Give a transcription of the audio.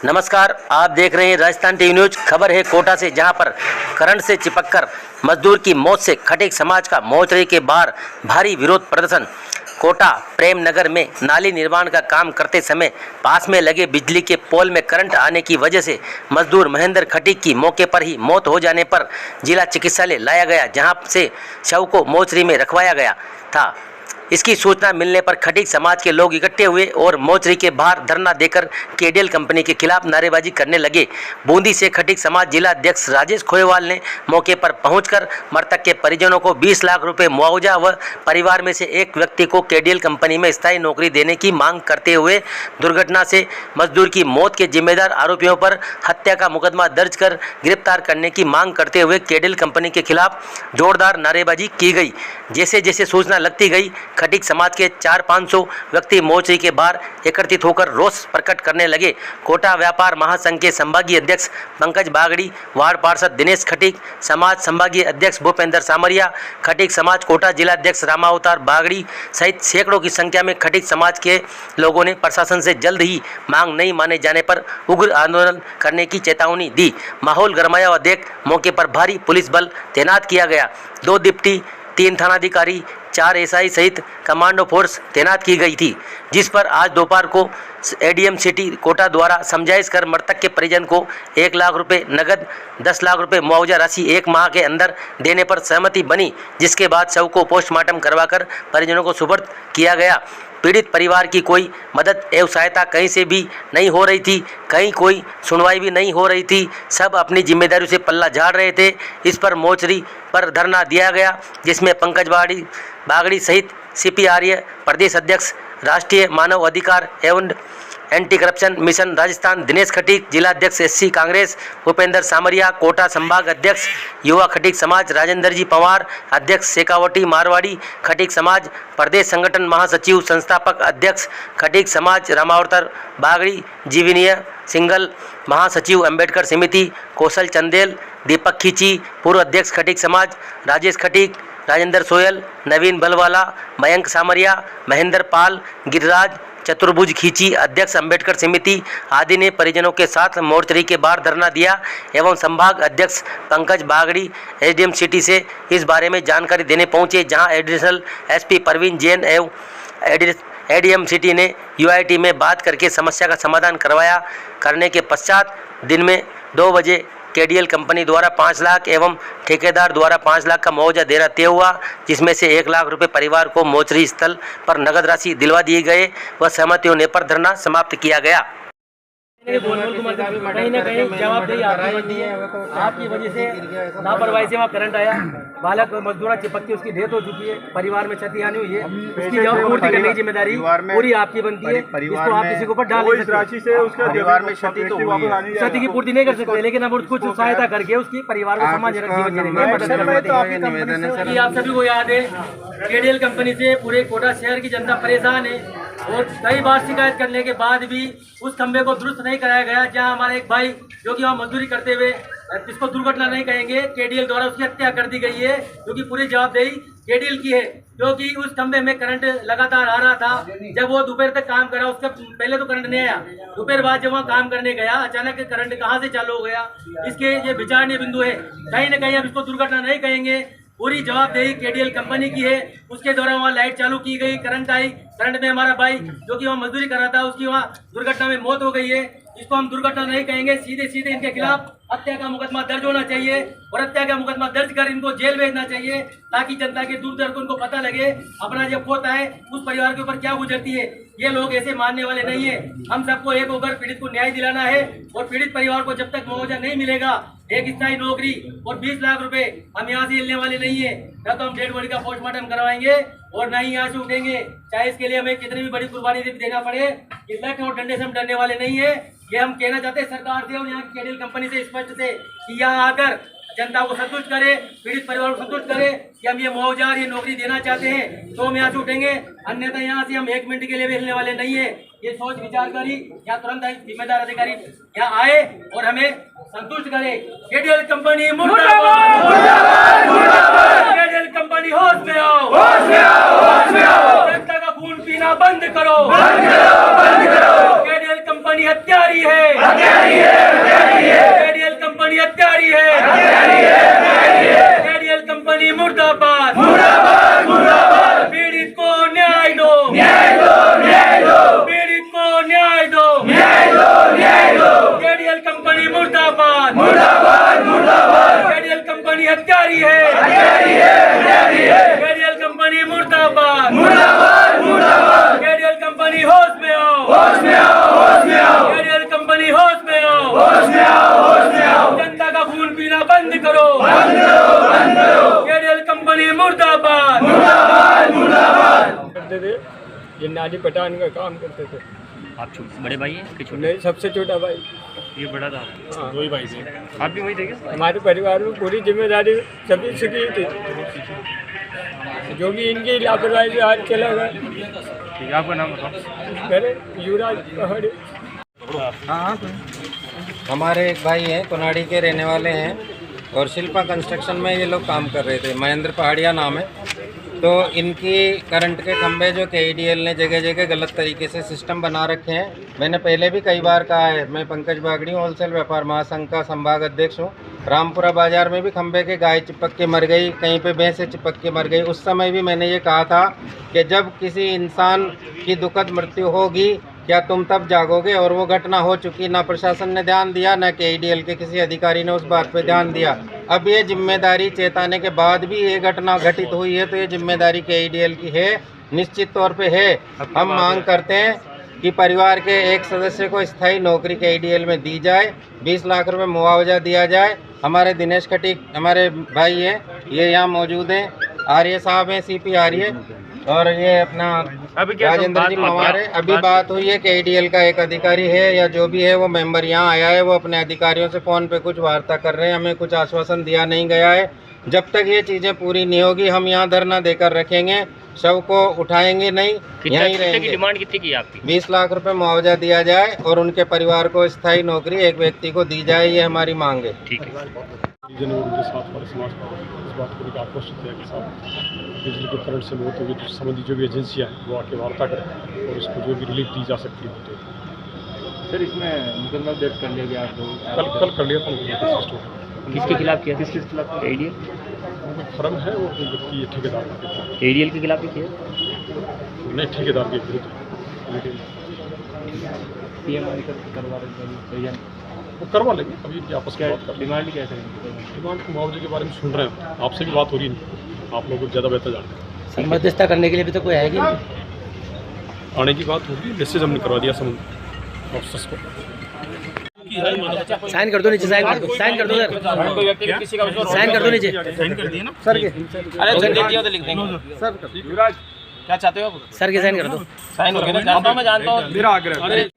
नमस्कार, आप देख रहे हैं राजस्थान टीवी न्यूज। खबर है कोटा से, जहां पर करंट से चिपककर मजदूर की मौत से खटीक समाज का मोर्चे के बाहर भारी विरोध प्रदर्शन। कोटा प्रेम नगर में नाली निर्माण का काम करते समय पास में लगे बिजली के पोल में करंट आने की वजह से मजदूर महेंद्र खटीक की मौके पर ही मौत हो जाने पर जिला चिकित्सालय लाया गया, जहां से शव को मोर्चरी में रखवाया गया था। इसकी सूचना मिलने पर खटीक समाज के लोग इकट्ठे हुए और मोर्चरी के बाहर धरना देकर केडीएल कंपनी के खिलाफ नारेबाजी करने लगे। बूंदी से खटीक समाज जिला अध्यक्ष राजेश खोएवाल ने मौके पर पहुंचकर मृतक के परिजनों को 20 लाख रुपए मुआवजा व परिवार में से एक व्यक्ति को केडीएल कंपनी में स्थायी नौकरी देने की मांग करते हुए दुर्घटना से मजदूर की मौत के जिम्मेदार आरोपियों पर हत्या का मुकदमा दर्ज कर गिरफ्तार करने की मांग करते हुए केडीएल कंपनी के खिलाफ जोरदार नारेबाजी की गई। जैसे जैसे सूचना लगती गई, खटीक समाज के 400-500 व्यक्ति मोर्चे के बाहर एकत्रित होकर रोष प्रकट करने लगे। कोटा व्यापार महासंघ के संभागीय अध्यक्ष पंकज बागड़ी, वार्ड पार्षद दिनेश खटीक, समाज संभागीय अध्यक्ष भूपेंद्र सामरिया, खटीक समाज कोटा जिला अध्यक्ष रामावतार बागड़ी सहित सैकड़ों की संख्या में खटीक समाज के लोगों ने प्रशासन से जल्द ही मांग नहीं माने जाने पर उग्र आंदोलन करने की चेतावनी दी। माहौल गरमाया हुआ देख मौके पर भारी पुलिस बल तैनात किया गया। 2 डिप्टी, 3 थानाधिकारी, 4 एसआई सहित कमांडो फोर्स तैनात की गई थी, जिस पर आज दोपहर को एडीएम सिटी कोटा द्वारा समझाइश कर मृतक के परिजन को 1 लाख रुपए नगद, 10 लाख रुपए मुआवजा राशि 1 माह के अंदर देने पर सहमति बनी, जिसके बाद शव को पोस्टमार्टम करवाकर परिजनों को सुपुर्द किया गया। पीड़ित परिवार की कोई मदद एवं सहायता कहीं से भी नहीं हो रही थी, कहीं कोई सुनवाई भी नहीं हो रही थी। सब अपनी जिम्मेदारी से पल्ला झाड़ रहे थे। इस पर मोर्चरी पर धरना दिया गया, जिसमें पंकज बागड़ी सहित सीपीआरए प्रदेश अध्यक्ष, राष्ट्रीय मानव अधिकार एवं anti corruption mission Rajasthan Dinesh Khatik, जिला अध्यक्ष एससी कांग्रेस भूपेंद्र सामरिया, कोटा संभाग अध्यक्ष युवा खटीक समाज राजेंद्र जी पवार, अध्यक्ष शेखावटी मारवाड़ी खटीक समाज, प्रदेश संगठन महासचिव संस्थापक अध्यक्ष खटीक समाज रामावतार बागड़ी, जीवनीय सिंगल महासचिव अंबेडकर समिति कौशल चंदेल, दीपक खींची पूर्व अध्यक्ष खटीक समाज, राजेश खटीक, राजेंद्र सोयल, नवीन बलवाला, मयंक सामरिया, महेंद्र पाल, गिरिराज चतुर्भुज खींची अध्यक्ष अंबेडकर समिति आदि ने परिजनों के साथ मोर्चरी के बाहर धरना दिया एवं संभाग अध्यक्ष पंकज बागड़ी एडीएम सिटी से इस बारे में जानकारी देने पहुंचे, जहां एडिशनल एसपी परवीन जैन एवं एडीएम सिटी ने यूआईटी में बात करके समस्या का समाधान करने के पश्चात दिन में 2 बजे केडीएल कंपनी द्वारा 5 लाख एवं ठेकेदार द्वारा 5 लाख का मुआवजा देना तय हुआ, जिसमें से 1 लाख रुपए परिवार को मोर्चरी स्थल पर नगद राशि दिलवा दिए गए व सहमति होने पर धरना समाप्त किया गया। कहीं न कहीं जवाबदेही आपकी वजह से लापरवाही से वहाँ करंट आया, बालक मजदूरा चिपक के उसकी डेथ हो चुकी है, परिवार में क्षति हानि हुई है, उसकी जवाब पूर्ति करने की जिम्मेदारी पूरी आपकी बनती है। इसको आप किसी के ऊपर डाल नहीं सकते। उसके परिवार में क्षति की पूर्ति नहीं कर सकते, लेकिन अब कुछ सहायता करके उसकी परिवार को सम्मानजनक जीवन जीने में मदद करते। आप सभी को याद है, केडीएल कंपनी से पूरे कोटा शहर की जनता परेशान है और कई बार शिकायत करने के बाद भी उस खंभे को दुरुस्त नहीं कराया गया, जहां हमारे एक भाई जो कि वहाँ मजदूरी करते हुए, इसको दुर्घटना नहीं कहेंगे, केडीएल द्वारा उसकी हत्या कर दी गई है, क्योंकि पूरी जवाबदेही केडीएल की है, क्योंकि उस खंभे में करंट लगातार आ रहा था। जब वो दोपहर तक काम करा, उसके पहले तो करंट नहीं आया, दोपहर बाद जब वहाँ काम करने गया अचानक करंट कहाँ से चालू हो गया, इसके ये विचारणीय बिंदु है। कहीं न कहीं अब इसको दुर्घटना नहीं कहेंगे, पूरी जवाबदेही केडीएल कंपनी की है। उसके द्वारा वहाँ लाइट चालू की गई, करंट आई, करंट में हमारा भाई जो कि वहाँ मजदूरी कर रहा था उसकी वहाँ दुर्घटना में मौत हो गई है। इसको हम दुर्घटना नहीं कहेंगे, सीधे सीधे इनके खिलाफ हत्या का मुकदमा दर्ज होना चाहिए और हत्या का मुकदमा दर्ज कर इनको जेल भेजना चाहिए, ताकि जनता के दूर दर्द को उनको पता लगे अपना जब होता है उस परिवार के ऊपर क्या गुजरती है। ये लोग ऐसे मानने वाले नहीं है। हम सबको एक होकर पीड़ित को न्याय दिलाना है और पीड़ित परिवार को जब तक मुआवजा नहीं मिलेगा, एक स्थायी नौकरी और 20 लाख रुपए, हम यहाँ से हिलने वाले नहीं है। न तो हम डेड बॉडी का पोस्टमार्टम करवाएंगे और न ही यहाँ से उठेंगे, चाहे इसके लिए हमें कितनी भी बड़ी कुर्बानी देना पड़े। इस लठ और डंडे से हम डरने वाले नहीं है। ये हम कहना चाहते हैं सरकार से और यहाँ की केडीएल कंपनी से स्पष्ट से कि यहाँ आकर जनता को संतुष्ट करे, पीड़ित परिवार को संतुष्ट करे कि हम ये मुआवजा और ये नौकरी देना चाहते हैं, तो हम यहाँ से उठेंगे, अन्यथा यहाँ से हम 1 मिनट के लिए भी हिलने वाले नहीं है। ये सोच विचार करी यहाँ तुरंत जिम्मेदार अधिकारी यहाँ आए और हमें संतुष्ट करे। केडीएल कंपनी मुर्दाबाद, केडीएल कंपनी होश में आओ, जनता का खून पीना बंद करो, केडीएल कंपनी हत्यारी है। मुर्दाबाद पीड़ित को न्याय दो पीड़ित को न्याय दो केडीएल कंपनी मुर्दाबाद केडीएल कंपनी हत्यारी है केडीएल कंपनी मुर्दाबाद केडीएल कंपनी होश में आओ केडीएल कंपनी होश में आओ जनता का खून पीना बंद करो केडीएल कंपनी मुर्दाबाद करते थे, ये नाली पटाने का काम करते थे। आप बड़े भाई हैं कि छोटे? नहीं, सबसे छोटा भाई। ये बड़ा था। हाँ। दो ही भाई थे। आप भी वही थे क्या? हमारे परिवार में पूरी जिम्मेदारी सभी से की थी, जो भी इनकी लापरवाही से आज चला गया। ठीक है, आपका नाम बताओ। मेरे युवराज पहाड़ी। हाँ, हमारे एक भाई हैं, कोनाड़ी के रहने वाले हैं और शिल्पा कंस्ट्रक्शन में ये लोग काम कर रहे थे। महेंद्र पहाड़िया नाम है। तो इनकी करंट के खंभे जो KEDL ने जगह जगह गलत तरीके से सिस्टम बना रखे हैं। मैंने पहले भी कई बार कहा है, मैं पंकज बागड़ी होलसेल व्यापार महासंघ का संभाग अध्यक्ष हूँ। रामपुरा बाजार में भी खंभे के गाय चिपक के मर गई, कहीं पे भैंसें चिपक के मर गई। उस समय भी मैंने ये कहा था कि जब किसी इंसान की दुखद मृत्यु होगी क्या तुम तब जागोगे, और वो घटना हो चुकी। ना प्रशासन ने ध्यान दिया, ना KEDL के किसी अधिकारी ने उस बात पे ध्यान दिया। अब ये जिम्मेदारी चेताने के बाद भी ये घटना घटित हुई है, तो ये जिम्मेदारी KEDL की है, निश्चित तौर पे है। हम मांग करते हैं कि परिवार के एक सदस्य को स्थायी नौकरी KEDL में दी जाए, 20 लाख रुपए मुआवजा दिया जाए। हमारे दिनेश खटीक हमारे भाई हैं, ये यहाँ मौजूद हैं, आर्य साहब हैं, CP आर्य, और ये अपना राजेंद्र जी पवार है। अभी बात हुई है KEDL का एक अधिकारी है या जो भी है वो मेंबर यहाँ आया है, वो अपने अधिकारियों से फ़ोन पे कुछ वार्ता कर रहे हैं। हमें कुछ आश्वासन दिया नहीं गया है। जब तक ये चीज़ें पूरी नहीं होगी हम यहाँ धरना देकर रखेंगे, शव को उठाएंगे नहीं, यहीं रहेंगे। डिमांड कितनी की आपकी? 20 लाख रुपए मुआवजा दिया जाए और उनके परिवार को स्थायी नौकरी एक व्यक्ति को दी जाए, ये हमारी मांग है। ठीक है। परिजनों उनके साथ हमारे समाज का इस बात को लेकर आक्रोशित है कि साहब बिजली के करंट से मौत होगी तो संबंधित जो भी एजेंसियाँ हैं वो आके वार्ता करें और इसको जो भी रिलीफ दी जा सकती है तो। सर, इसमें मुकदमा दर्ज कर लिया गया आप लोग? कल कर लिया था। किसके खिलाफ किया? किसके खिलाफ? KEDL? फर्म है वो व्यक्ति ठेकेदार के खिलाफ। KEDL के खिलाफ ही किया? नहीं, ठेकेदार के विरुद्ध PMI करवा रहे हैं, वो करवा लेंगे। अभी इनकी आपस में बात कर डिमांड क्या करेंगे? डिमांड मुआवजे के बारे में सुन रहे हैं, आपसे भी बात हो रही है, आप लोग ज़्यादा बेहतर जानते हैं। मध्यस्थता करने के लिए भी तो कोई आएगी? आने की बात होगी, मैसेज हमने करवा दिया समझ ऑफिसर्स को। साइन कर दो नीचे, साइन कर दो, साइन कर दो सर, साइन कर दो नीचे। साइन कर दिए ना सर के, अरे दे दिया तो लिख देंगे सर। युवराज क्या चाहते हो? सर के साइन कर दो। साइन हो गया ना? मैं जानता हूँ, मेरा आग्रह है।